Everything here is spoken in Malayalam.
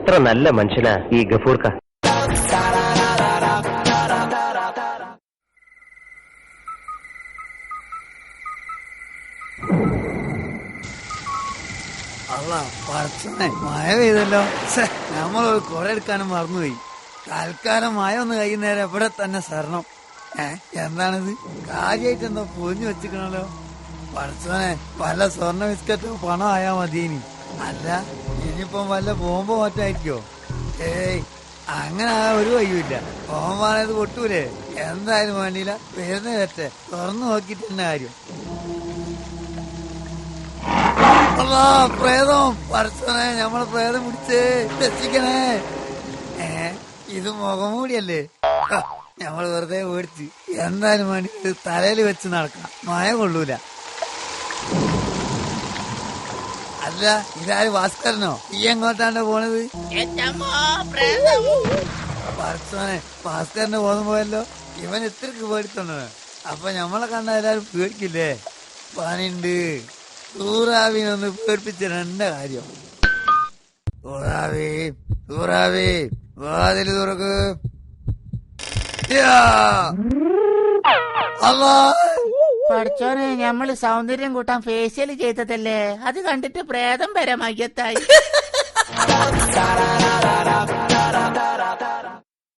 എത്ര നല്ല മനുഷ്യനാ ഈ ഗഫൂർക്ക. മഴ പെയ്തല്ലോ. നമ്മളൊരു കുട എടുക്കാനും മറന്നുപോയി. തൽക്കാലം മഴ ഒന്ന് കഴിയുന്നേരം എവിടെ തന്നെ സരണം. എന്താണിത്? കാര്യമായിട്ട് എന്തോ പൊതിഞ്ഞു വെച്ചിക്കണല്ലോ. പഠിച്ചോനെ, വല്ല സ്വർണ്ണ ബിസ്ക്കറ്റും പണം ആയാ മതിയിനി. അല്ല, ഇനിയിപ്പം വല്ല ബോംബോ മാറ്റായിരിക്കോ? ഏയ്, അങ്ങനെ ആ ഒരു വഴിയുമില്ല. ബോംബാണത് പൊട്ടൂലേ? എന്തായാലും വേണ്ടിയില്ല, വരുന്ന തെറ്റേ തുറന്നു നോക്കിട്ട് തന്നെ കാര്യം. പ്രേതം! പഠിച്ചോനെ, നമ്മളെ പ്രേതം പിടിച്ചേ, രക്ഷിക്കണേ. ഇത് മുഖംമൂടിയല്ലേ? ഞമ്മള് വെറുതെ മേടിച്ച്. എന്തായാലും വേണ്ടി തലയിൽ വെച്ച് നടക്കാം, മഴ കൊള്ളൂല. അല്ല, ഇതാര് ഭാസ്കരനോ? ഈ എങ്ങോട്ടാണ് പോണത്? പഠിച്ചോനെ, ഭാസ്കരന്റെ ബോധം പോയല്ലോ. ഇവൻ ഇത്രക്ക് പേടിത്തോണ്ടോ? അപ്പൊ ഞമ്മളെ കണ്ട എല്ലാരും പേടിക്കില്ലേ? പണിണ്ട്. സൂറാവിനൊന്ന് പേടിപ്പിച്ചിട്ട് എന്റെ കാര്യം. സൂറാവി വാതില് തുറക്ക്. പഠിച്ചോനെ, ഞമ്മള് സൗന്ദര്യം കൂട്ടാൻ ഫേഷ്യൽ ചെയ്തതല്ലേ, അത് കണ്ടിട്ട് പ്രേതം വരെ മയ്യത്തായി.